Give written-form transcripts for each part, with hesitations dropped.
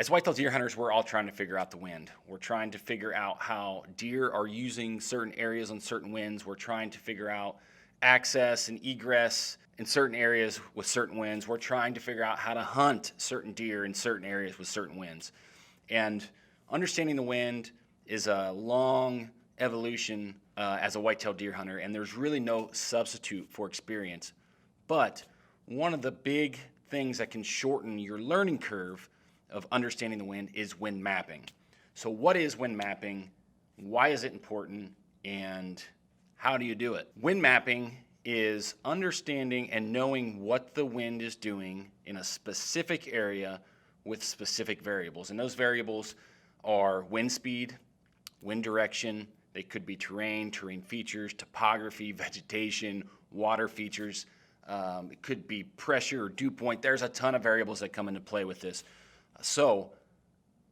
As whitetail deer hunters, we're all trying to figure out the wind. We're trying to figure out how deer are using certain areas on certain winds. We're trying to figure out access and egress in certain areas with certain winds. We're trying to figure out how to hunt certain deer in certain areas with certain winds. And understanding the wind is a long evolution as a whitetail deer hunter, and there's really no substitute for experience. But one of the big things that can shorten your learning curve of understanding the wind is wind mapping. So what is wind mapping? Why is it important? And how do you do it? Wind mapping is understanding and knowing what the wind is doing in a specific area with specific variables. And those variables are wind speed, wind direction. They could be terrain features, topography, vegetation, water features. It could be pressure or dew point. There's a ton of variables that come into play with this. So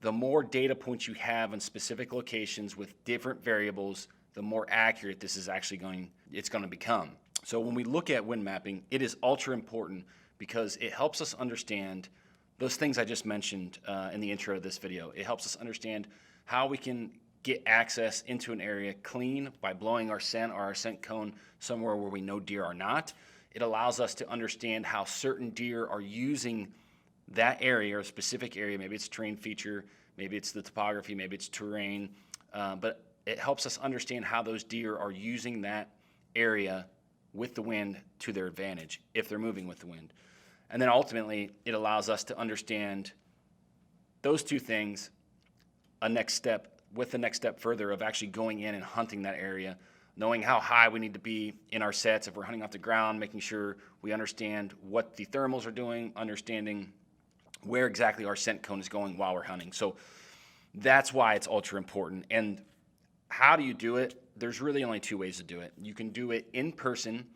the more data points you have in specific locations with different variables, the more accurate this is actually going to become. So when we look at wind mapping, it is ultra important because it helps us understand those things I just mentioned in the intro of this video. It helps us understand how we can get access into an area clean by blowing our scent or our scent cone somewhere where we know deer are not. It allows us to understand how certain deer are using that area or a specific area. Maybe it's terrain feature, maybe it's the topography, maybe it's terrain, but it helps us understand how those deer are using that area with the wind to their advantage if they're moving with the wind. And then ultimately, it allows us to understand those two things, the next step further of actually going in and hunting that area, knowing how high we need to be in our sets if we're hunting off the ground, making sure we understand what the thermals are doing, understanding where exactly our scent cone is going while we're hunting. So that's why it's ultra important. And how do you do it? There's really only two ways to do it. You can do it in person,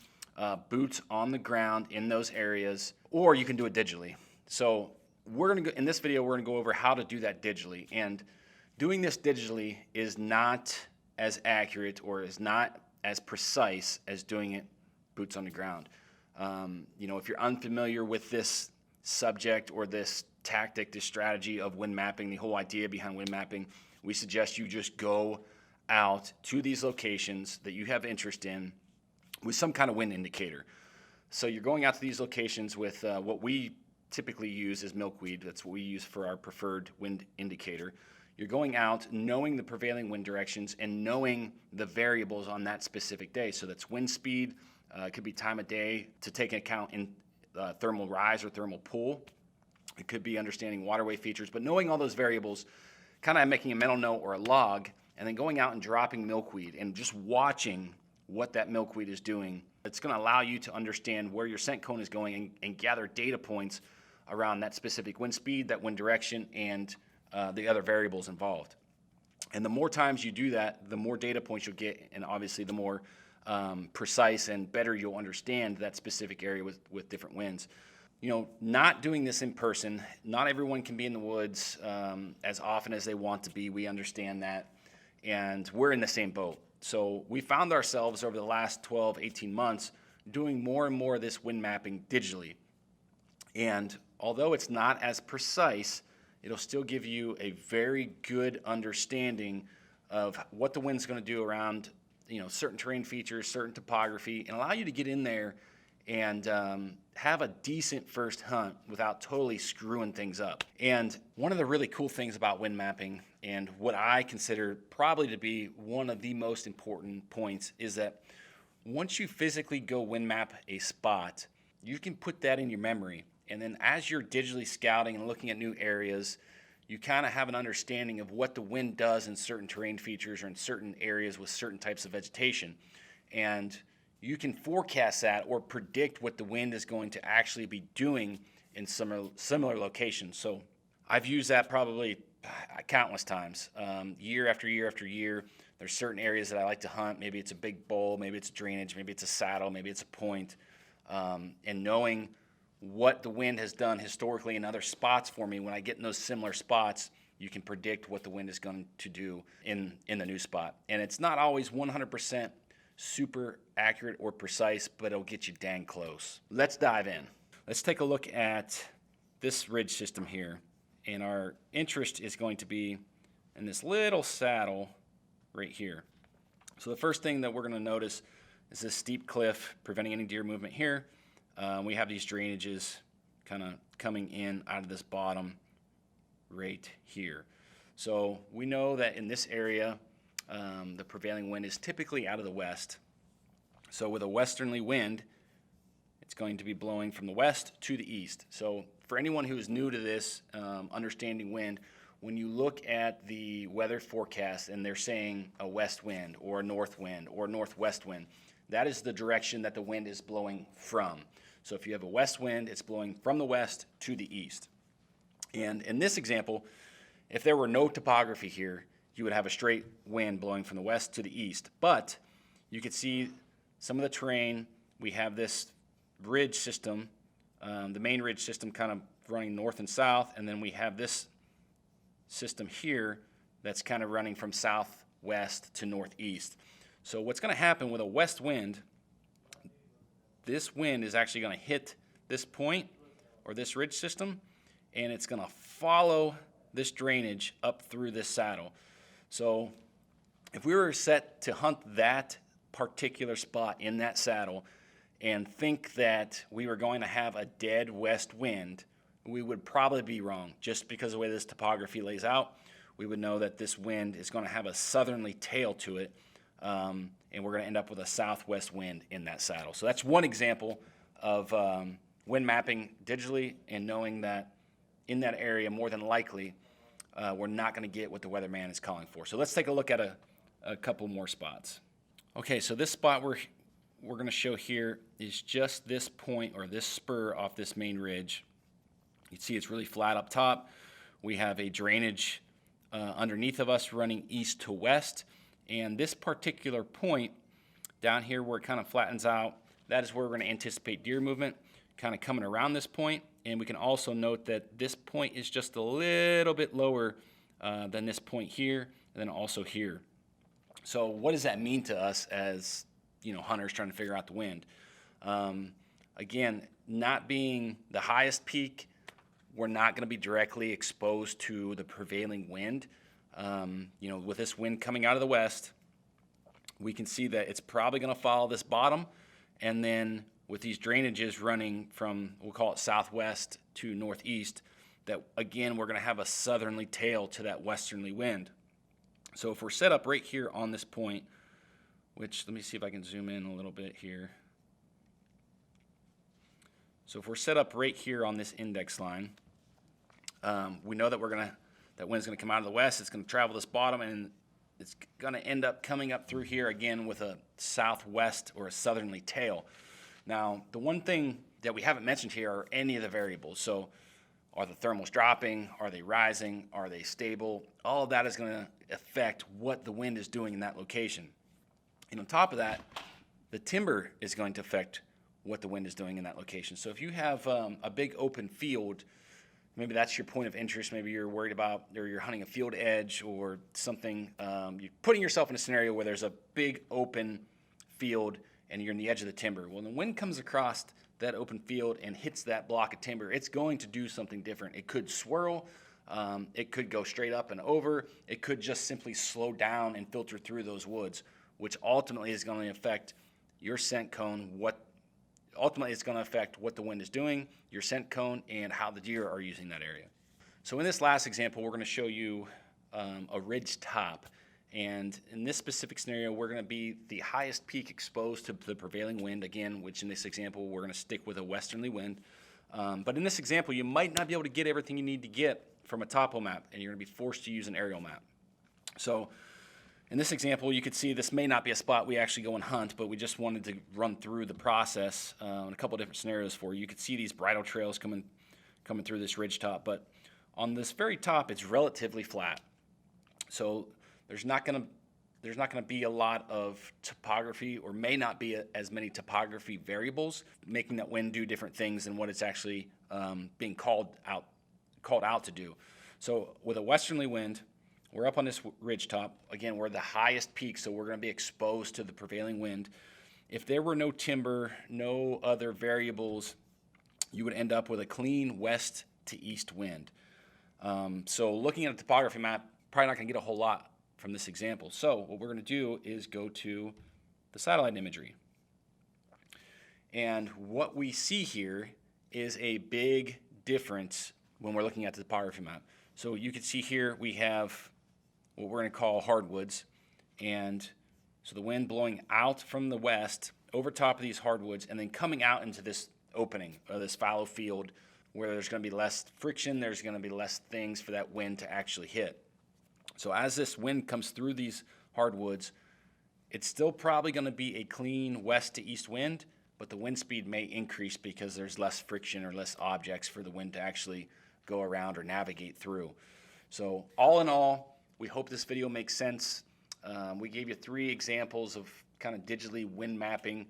boots on the ground in those areas, or you can do it digitally. So in this video, we're gonna go over how to do that digitally. And doing this digitally is not as accurate or is not as precise as doing it boots on the ground. If you're unfamiliar with this subject or this tactic, this strategy of wind mapping, the whole idea behind wind mapping, we suggest you just go out to these locations that you have interest in with some kind of wind indicator. So you're going out to these locations with what we typically use is milkweed. That's what we use for our preferred wind indicator. You're going out knowing the prevailing wind directions and knowing the variables on that specific day. So that's wind speed, it could be time of day to take into account in thermal rise or thermal pull. It could be understanding waterway features, but knowing all those variables, kind of making a mental note or a log, and then going out and dropping milkweed and just watching what that milkweed is doing. It's going to allow you to understand where your scent cone is going and gather data points around that specific wind speed, that wind direction, and the other variables involved. And the more times you do that, the more data points you'll get, and obviously the more precise and better you'll understand that specific area with different winds. Not doing this in person, not everyone can be in the woods as often as they want to be. We understand that, and we're in the same boat. So we found ourselves over the last 12, 18 months doing more and more of this wind mapping digitally. And although it's not as precise, it'll still give you a very good understanding of what the wind's going to do around certain terrain features, certain topography, and allow you to get in there and have a decent first hunt without totally screwing things up. And one of the really cool things about wind mapping, and what I consider probably to be one of the most important points, is that once you physically go wind map a spot, you can put that in your memory. And then as you're digitally scouting and looking at new areas, you kind of have an understanding of what the wind does in certain terrain features or in certain areas with certain types of vegetation. And you can forecast that or predict what the wind is going to actually be doing in similar locations. So I've used that probably countless times, year after year after year. There's certain areas that I like to hunt. Maybe it's a big bowl, maybe it's drainage, maybe it's a saddle, maybe it's a point. And knowing what the wind has done historically in other spots for me, when I get in those similar spots, you can predict what the wind is going to do in the new spot. And it's not always 100% super accurate or precise, but it'll get you dang close. Let's dive in. Let's take a look at this ridge system here. And our interest is going to be in this little saddle right here. So the first thing that we're going to notice is this steep cliff preventing any deer movement here. We have these drainages kind of coming in out of this bottom right here. So we know that in this area, the prevailing wind is typically out of the west. So with a westerly wind, it's going to be blowing from the west to the east. So for anyone who is new to this, understanding wind, when you look at the weather forecast and they're saying a west wind or a north wind or northwest wind, that is the direction that the wind is blowing from. So if you have a west wind, it's blowing from the west to the east. And in this example, if there were no topography here, you would have a straight wind blowing from the west to the east. But you could see some of the terrain. We have this ridge system, the main ridge system kind of running north and south, and then we have this system here that's kind of running from southwest to northeast. So what's going to happen with a west wind, this wind is actually going to hit this point or this ridge system, and it's going to follow this drainage up through this saddle. So if we were set to hunt that particular spot in that saddle and think that we were going to have a dead west wind, we would probably be wrong. Just because of the way this topography lays out, we would know that this wind is going to have a southerly tail to it, and we're going to end up with a southwest wind in that saddle. So that's one example of wind mapping digitally and knowing that in that area, more than likely, we're not going to get what the weatherman is calling for. So let's take a look at a couple more spots. Okay, so this spot we're going to show here is just this point or this spur off this main ridge. You can see it's really flat up top. We have a drainage underneath of us running east to west. And this particular point down here where it kind of flattens out, that is where we're going to anticipate deer movement kind of coming around this point. And we can also note that this point is just a little bit lower than this point here, and then also here. So what does that mean to us as hunters trying to figure out the wind? Again, not being the highest peak, we're not going to be directly exposed to the prevailing wind. With this wind coming out of the west, we can see that it's probably going to follow this bottom, and then with these drainages running from, we'll call it southwest to northeast, that again, we're going to have a southerly tail to that westerly wind. So if we're set up right here on this point, which let me see if I can zoom in a little bit here. So if we're set up right here on this index line, we know that that wind's going to come out of the west. It's going to travel this bottom, and it's going to end up coming up through here again with a southwest or a southerly tail. Now, the one thing that we haven't mentioned here are any of the variables. So are the thermals dropping? Are they rising? Are they stable? All of that is going to affect what the wind is doing in that location. And on top of that, the timber is going to affect what the wind is doing in that location. So if you have a big open field, maybe that's your point of interest. Maybe you're worried about, or you're hunting a field edge or something. You're putting yourself in a scenario where there's a big open field and you're on the edge of the timber. Well, when the wind comes across that open field and hits that block of timber, it's going to do something different. It could swirl. It could go straight up and over. It could just simply slow down and filter through those woods, which ultimately is going to affect your scent cone. Ultimately, it's going to affect what the wind is doing, your scent cone, and how the deer are using that area. So in this last example, we're going to show you a ridge top. And in this specific scenario, we're going to be the highest peak exposed to the prevailing wind, again, which in this example, we're going to stick with a westerly wind. But in this example, you might not be able to get everything you need to get from a topo map, and you're going to be forced to use an aerial map. So in this example, you could see this may not be a spot we actually go and hunt, but we just wanted to run through the process in a couple different scenarios for you. You could see these bridle trails coming through this ridge top, but on this very top, it's relatively flat. So there's not going to be a lot of topography, or may not be as many topography variables, making that wind do different things than what it's actually being called out to do. So with a westerly wind, we're up on this ridge top. Again, we're the highest peak, so we're going to be exposed to the prevailing wind. If there were no timber, no other variables, you would end up with a clean west to east wind. So looking at a topography map, probably not going to get a whole lot from this example. So what we're going to do is go to the satellite imagery. And what we see here is a big difference when we're looking at the topography map. So you can see here we have what we're going to call hardwoods. And so the wind blowing out from the west over top of these hardwoods and then coming out into this opening or this fallow field where there's going to be less friction, there's going to be less things for that wind to actually hit. So as this wind comes through these hardwoods, it's still probably going to be a clean west to east wind, but the wind speed may increase because there's less friction or less objects for the wind to actually go around or navigate through. So all in all, we hope this video makes sense. We gave you 3 examples of kind of digitally wind mapping.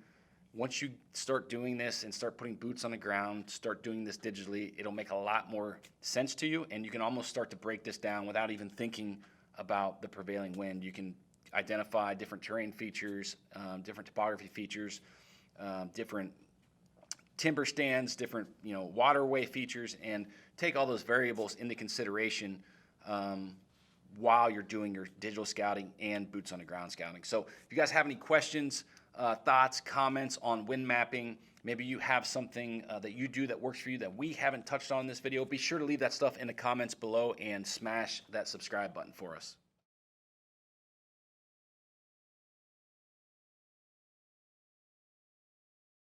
Once you start doing this and start putting boots on the ground, start doing this digitally, it'll make a lot more sense to you, and you can almost start to break this down without even thinking about the prevailing wind. You can identify different terrain features, different topography features, different timber stands, different waterway features, and take all those variables into consideration while you're doing your digital scouting and boots on the ground scouting. So if you guys have any questions, thoughts, comments on wind mapping, maybe you have something that you do that works for you that we haven't touched on in this video, be sure to leave that stuff in the comments below and smash that subscribe button for us.